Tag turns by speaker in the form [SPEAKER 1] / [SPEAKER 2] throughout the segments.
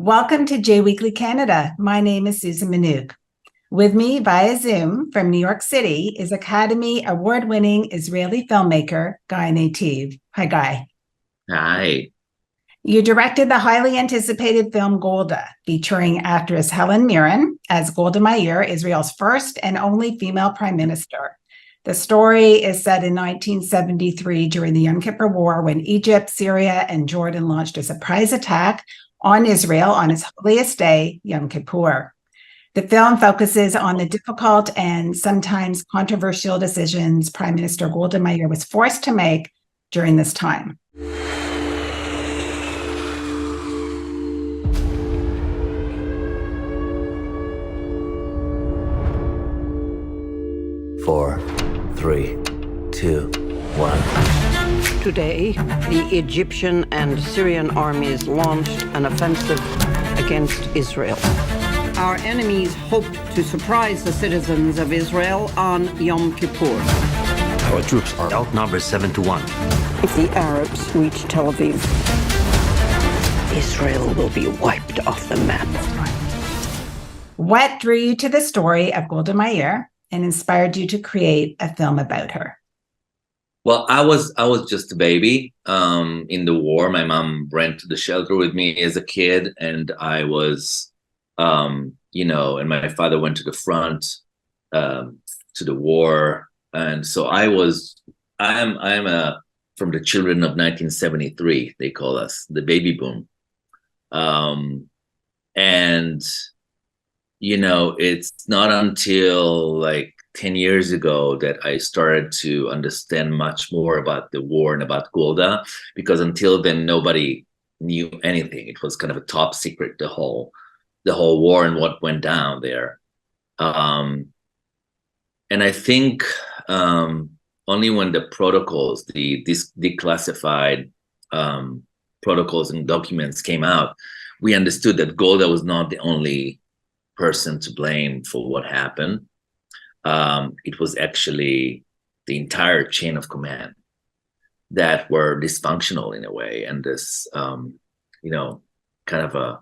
[SPEAKER 1] Welcome to J Weekly Canada. My name is Susan Minuk. With me via Zoom from New York City is Academy Award-winning Israeli filmmaker Guy Nattiv. Hi, Guy.
[SPEAKER 2] Hi.
[SPEAKER 1] You directed the highly anticipated film Golda, featuring actress Helen Mirren as Golda Meir, Israel's first and only female prime minister. The story is set in 1973 during the Yom Kippur War when Egypt, Syria, and Jordan launched a surprise attack on Israel on its holiest day, Yom Kippur. The film focuses on the difficult and sometimes controversial decisions Prime Minister Golda Meir was forced to make during this time.
[SPEAKER 3] Four, three, two, one.
[SPEAKER 4] Today, the Egyptian and Syrian armies launched an offensive against Israel. Our enemies hoped to surprise the citizens of Israel on Yom Kippur.
[SPEAKER 3] Our troops are outnumbered 7-1.
[SPEAKER 4] If the Arabs reach Tel Aviv, Israel will be wiped off the map.
[SPEAKER 1] What drew you to the story of Golda Meir and inspired you to create a film about her?
[SPEAKER 2] Well, I was just a baby in the war. My mom ran to the shelter with me as a kid, and I was, and my father went to the front to the war, and so I'm from the children of 1973. They call us the baby boom, and it's not until like 10 years ago that I started to understand much more about the war and about Golda, because until then nobody knew anything. It was kind of a top secret, the whole war and what went down there. And I think only when the protocols, the declassified protocols and documents came out, we understood that Golda was not the only person to blame for what happened. It was actually the entire chain of command that were dysfunctional in a way, and this, kind of a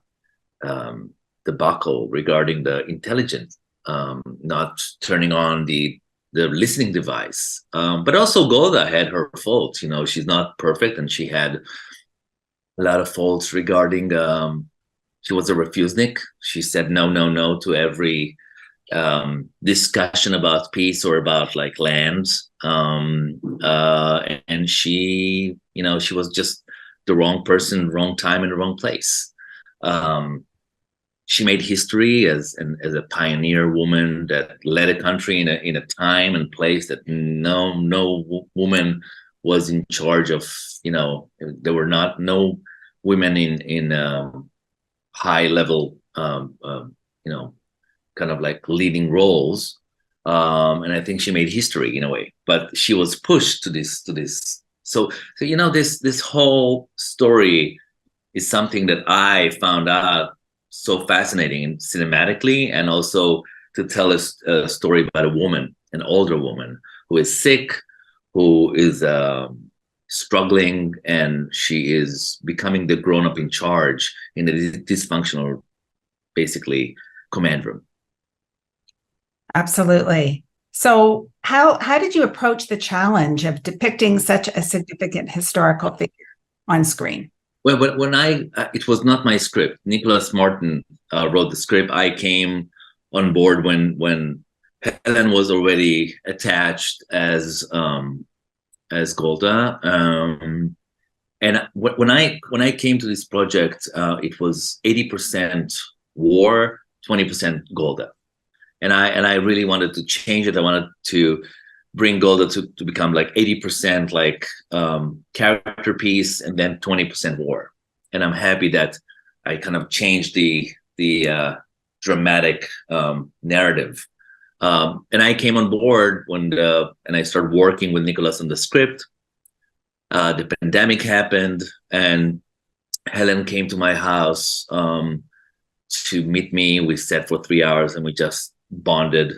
[SPEAKER 2] debacle regarding the intelligence, not turning on the listening device. But also Golda had her faults. She's not perfect, and she had a lot of faults regarding. She was a refusnik. She said no to every discussion about peace or about like land, and she was just the wrong person, wrong time, and the wrong place. She made history as a pioneer woman that led a country in a time and place that no woman was in charge of. There were no women in high level kind of like leading roles, and I think she made history in a way. But she was pushed to this. So this whole story is something that I found out so fascinating cinematically, and also to tell a story about a woman, an older woman who is sick, who is struggling, and she is becoming the grown-up in charge in the dysfunctional, basically, command room.
[SPEAKER 1] Absolutely. So how did you approach the challenge of depicting such a significant historical figure on screen?
[SPEAKER 2] Well, when it was not my script. Nicholas Martin wrote the script. I came on board when Helen was already attached as Golda. And when I came to this project, it was 80% war, 20% Golda. And I really wanted to change it. I wanted to bring Golda to become like 80% like character piece, and then 20% war. And I'm happy that I kind of changed the dramatic narrative. And I came on board and I started working with Nicholas on the script. The pandemic happened, and Helen came to my house to meet me. We sat for 3 hours and we just bonded,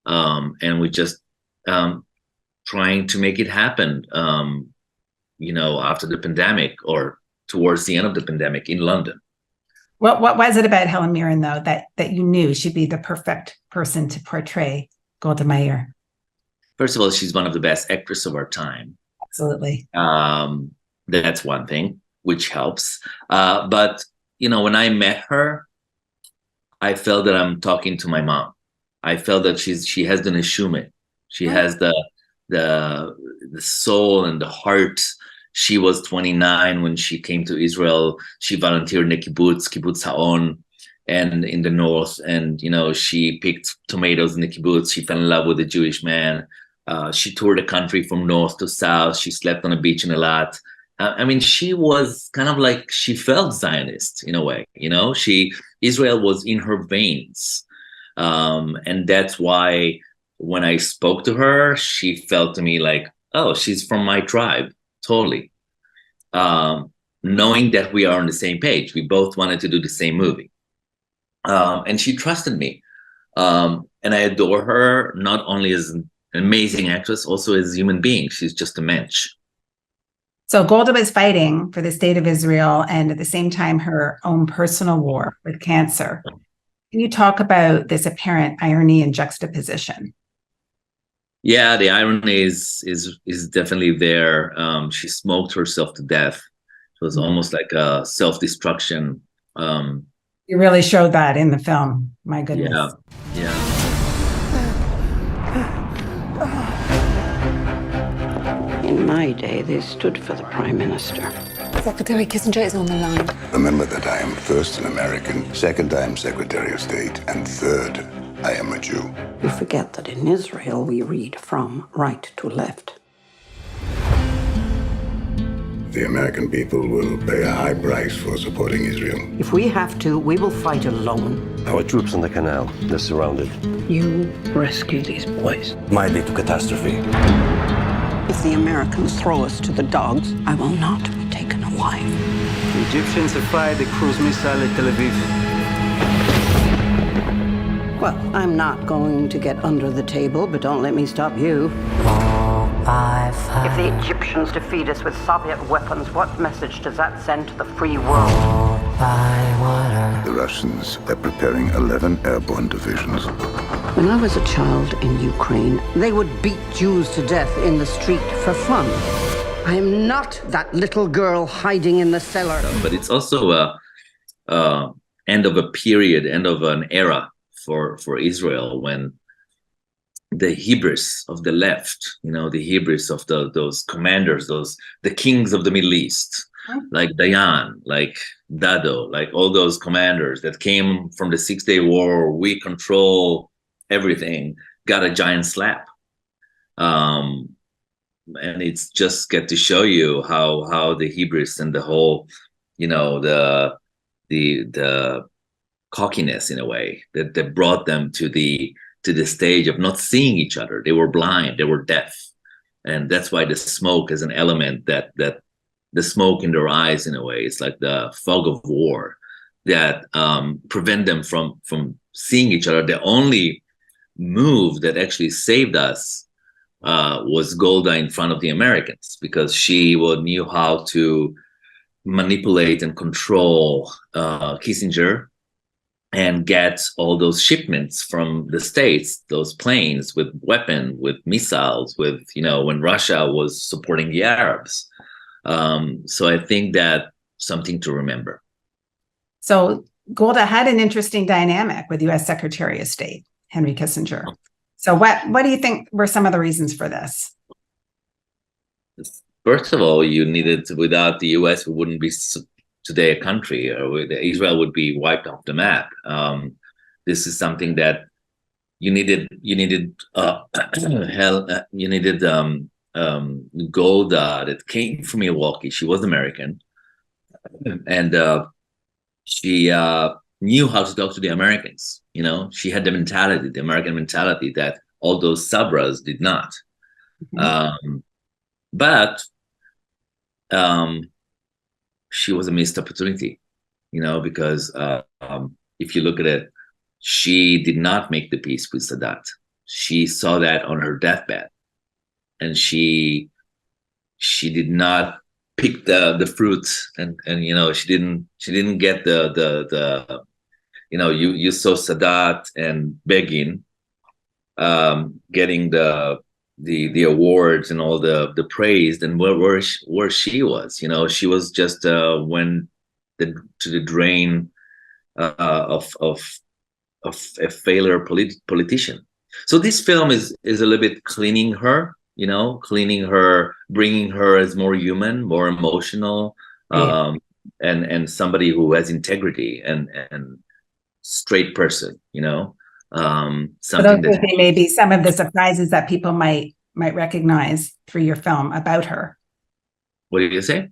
[SPEAKER 2] and we just trying to make it happen, after the pandemic or towards the end of the pandemic in London.
[SPEAKER 1] What was it about Helen Mirren, though, that you knew she'd be the perfect person to portray Golda Meir?
[SPEAKER 2] First of all, she's one of the best actresses of our time.
[SPEAKER 1] Absolutely.
[SPEAKER 2] That's one thing, which helps. But, when I met her, I felt that I'm talking to my mom. I felt that she has the neshama. She has the soul and the heart. She was 29 when she came to Israel. She volunteered in the kibbutz Haon, and in the north. And, she picked tomatoes in the kibbutz. She fell in love with a Jewish man. She toured the country from north to south. She slept on a beach in Eilat. She was kind of like, she felt Zionist in a way, Israel was in her veins. And that's why when I spoke to her, she felt to me like, oh, she's from my tribe, totally. Knowing that we are on the same page, we both wanted to do the same movie. And she trusted me. And I adore her, not only as an amazing actress, also as a human being. She's just a mensch.
[SPEAKER 1] So Golda was fighting for the state of Israel and at the same time her own personal war with cancer. Can you talk about this apparent irony and juxtaposition?
[SPEAKER 2] Yeah, the irony is definitely there. She smoked herself to death. It was almost like a self-destruction.
[SPEAKER 1] You really showed that in the film. My goodness.
[SPEAKER 2] Yeah.
[SPEAKER 4] In my day, they stood for the Prime Minister.
[SPEAKER 5] Secretary Kissinger is on the line.
[SPEAKER 6] Remember that I am first an American, second I am Secretary of State, and third I am a Jew.
[SPEAKER 4] You forget that in Israel we read from right to left.
[SPEAKER 6] The American people will pay a high price for supporting Israel.
[SPEAKER 4] If we have to, we will fight alone.
[SPEAKER 3] Our troops on the canal, they're surrounded.
[SPEAKER 4] You rescue these boys.
[SPEAKER 3] Might lead to catastrophe.
[SPEAKER 4] If the Americans throw us to the dogs, I will not be taken alive.
[SPEAKER 7] The Egyptians have fired a cruise missile at Tel Aviv.
[SPEAKER 4] Well, I'm not going to get under the table, but don't let me stop you. If the Egyptians defeat us with Soviet weapons, what message does that send to the free world?
[SPEAKER 6] The Russians are preparing 11 airborne divisions.
[SPEAKER 4] When I was a child in Ukraine, they would beat Jews to death in the street for fun. I am not that little girl hiding in the cellar.
[SPEAKER 2] But it's also a end of a period, end of an era for Israel, when the hubris of the left, the hubris of those commanders, the kings of the Middle East, like Dayan, like Dado, like all those commanders that came from the 6-Day War, we control everything, got a giant slap. And it's just get to show you how the hubris and the whole, the cockiness in a way that brought them to the stage of not seeing each other. They were blind, they were deaf. And that's why the smoke is an element that the smoke in their eyes, in a way, it's like the fog of war that prevent them from seeing each other. The only move that actually saved us was Golda in front of the Americans, because she knew how to manipulate and control Kissinger and get all those shipments from the States, those planes with weapons, with missiles, with, when Russia was supporting the Arabs. So I think that something to remember.
[SPEAKER 1] So Golda had an interesting dynamic with U.S. Secretary of State, Henry Kissinger. So what do you think were some of the reasons for this?
[SPEAKER 2] First of all, without the U.S., we wouldn't be today a country, or Israel would be wiped off the map. This is something that you needed Golda that came from Milwaukee. She was American, and she knew how to talk to the Americans. She had the American mentality that all those Sabras did not. Mm-hmm. But she was a missed opportunity, because if you look at it, she did not make the peace with Sadat. She saw that on her deathbed, and she did not pick the fruit, and she didn't get the you saw Sadat and Begin getting the awards and all the praise, and where she was, she was just went to the drain of a failure politician. So this film is a little bit cleaning her, bringing her as more human, more emotional, and somebody who has integrity and straight person, something
[SPEAKER 1] that maybe some of the surprises that people might recognize through your film about her.
[SPEAKER 2] What did you say?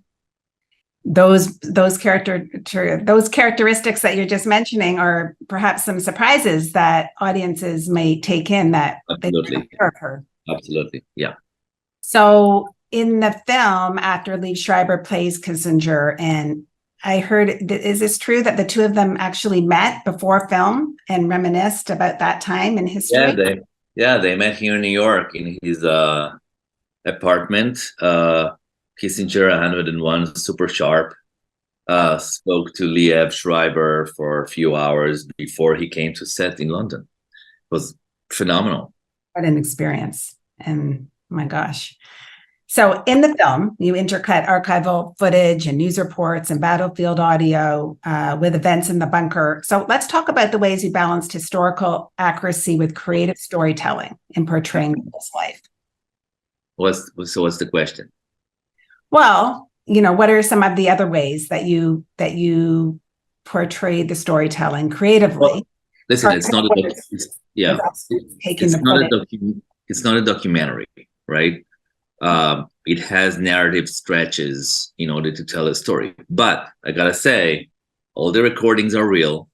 [SPEAKER 1] Those characteristics that you're just mentioning are perhaps some surprises that audiences may take in that
[SPEAKER 2] absolutely
[SPEAKER 1] they never heard.
[SPEAKER 2] Absolutely, yeah.
[SPEAKER 1] So in the film, actor Liev Schreiber plays Kissinger, and I heard, is this true that the two of them actually met before film and reminisced about that time in history?
[SPEAKER 2] They met here in New York in his apartment. Kissinger, 101, super sharp, spoke to Liev Schreiber for a few hours before he came to set in London. It was phenomenal.
[SPEAKER 1] What an experience. And my gosh. So in the film, you intercut archival footage and news reports and battlefield audio with events in the bunker. So let's talk about the ways you balanced historical accuracy with creative storytelling in portraying this life.
[SPEAKER 2] What's the question?
[SPEAKER 1] Well, what are some of the other ways that you portrayed the storytelling creatively?
[SPEAKER 2] Well, listen, it's not a documentary, right? It has narrative stretches in order to tell a story. But I gotta say, all the recordings are real.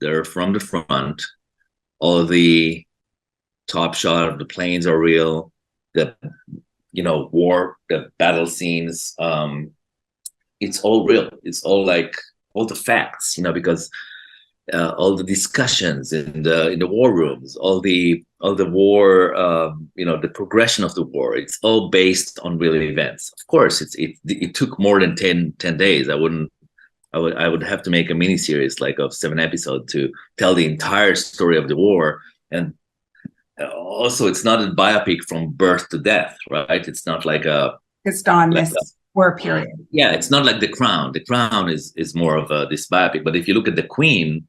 [SPEAKER 2] They're from the front. All the top shot of the planes are real. The the battle scenes, it's all real. It's all like all the facts, because all the discussions in the war rooms, all the war, the progression of the war, it's all based on real events. Of course, it took more than 10 days. I would have to make a mini series like of 7 episodes to tell the entire story of the war. And also, it's not a biopic from birth to death, right? It's not like
[SPEAKER 1] just on this war period.
[SPEAKER 2] Yeah, it's not like The Crown. The Crown is more of this biopic. But if you look at The Queen,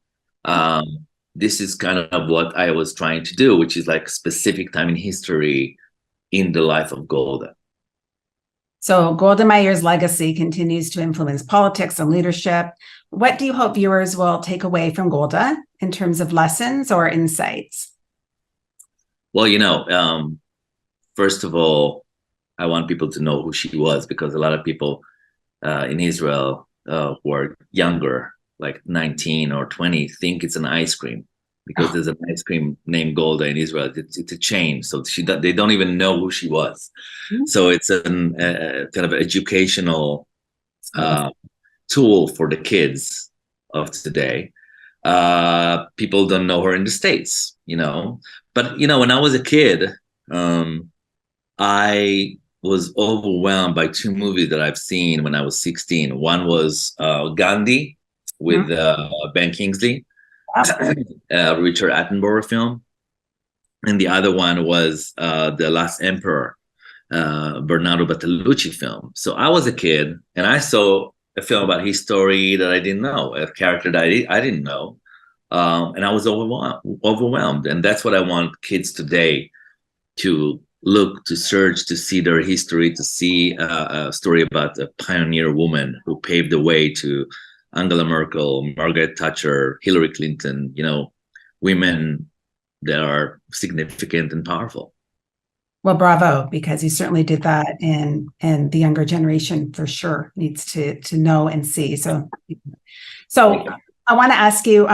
[SPEAKER 2] this is kind of what I was trying to do, which is like a specific time in history in the life of Golda.
[SPEAKER 1] So Golda Meir's legacy continues to influence politics and leadership. What do you hope viewers will take away from Golda in terms of lessons or insights?
[SPEAKER 2] Well, first of all, I want people to know who she was, because a lot of people in Israel who are younger, like 19 or 20, think it's an ice cream, because there's an ice cream named Golda in Israel. It's a chain, so they don't even know who she was. Mm-hmm. So it's a kind of educational tool for the kids of today. People don't know her in the States, But, when I was a kid, I was overwhelmed by 2 movies that I've seen when I was 16. One was Gandhi with Ben Kingsley, Richard Attenborough film. And the other one was The Last Emperor, Bernardo Bertolucci film. So I was a kid and I saw a film about his story that I didn't know, a character that I didn't know. And I was overwhelmed. And that's what I want kids today to look, to search, to see their history, to see a story about a pioneer woman who paved the way to Angela Merkel, Margaret Thatcher, Hillary Clinton, women that are significant and powerful.
[SPEAKER 1] Well, bravo, because you certainly did that, and the younger generation for sure needs to know and see. So I want to ask you,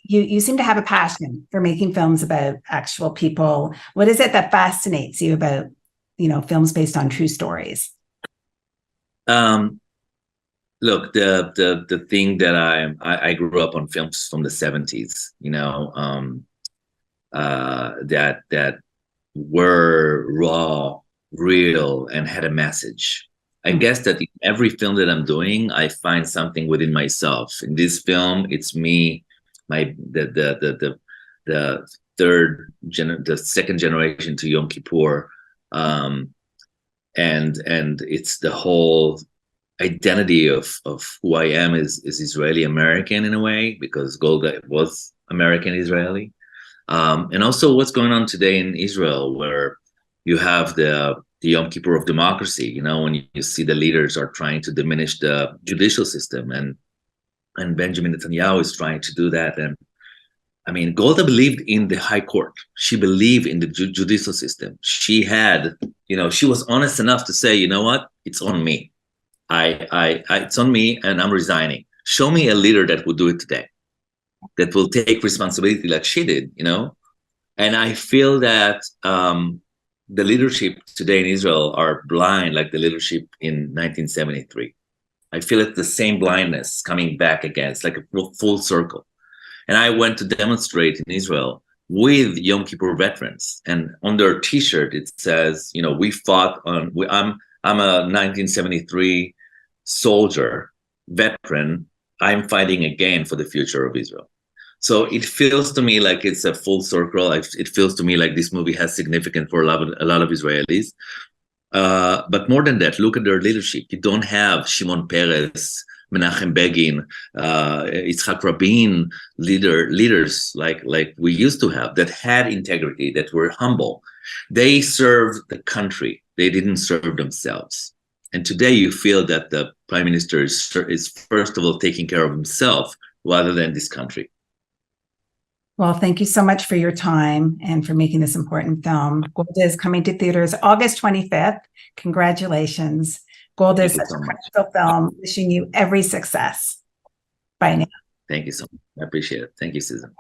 [SPEAKER 1] you seem to have a passion for making films about actual people. What is it that fascinates you about, films based on true stories?
[SPEAKER 2] Look, the thing that I grew up on films from the 70s, that were raw, real, and had a message. I guess that in every film that I'm doing, I find something within myself. In this film, it's me, the second generation to Yom Kippur, and it's the whole identity of who I am is Israeli American in a way, because Golda was American Israeli, and also what's going on today in Israel, where you have the Yom Kippur of democracy. When you see the leaders are trying to diminish the judicial system, and Benjamin Netanyahu is trying to do that. And I mean, Golda believed in the high court. She believed in the judicial system. She had, she was honest enough to say, you know what, it's on me. It's on me, and I'm resigning. Show me a leader that will do it today, that will take responsibility like she did, And I feel that the leadership today in Israel are blind, like the leadership in 1973. I feel it's the same blindness coming back again. It's like a full circle. And I went to demonstrate in Israel with Yom Kippur veterans, and on their T-shirt it says, we fought on. I'm a 1973 soldier, veteran. I'm fighting again for the future of Israel. So it feels to me like it's a full circle. It feels to me like this movie has significance for a lot of Israelis. But more than that, look at their leadership. You don't have Shimon Peres, Menachem Begin, Yitzhak Rabin, leaders like we used to have, that had integrity, that were humble. They served the country. They didn't serve themselves. And today you feel that the prime minister is first of all taking care of himself rather than this country.
[SPEAKER 1] Well, thank you so much for your time and for making this important film. Golda is coming to theaters August 25th. Congratulations. Golda is such a wonderful film. Wishing you every success. Bye now.
[SPEAKER 2] Thank you so much. I appreciate it. Thank you, Susan.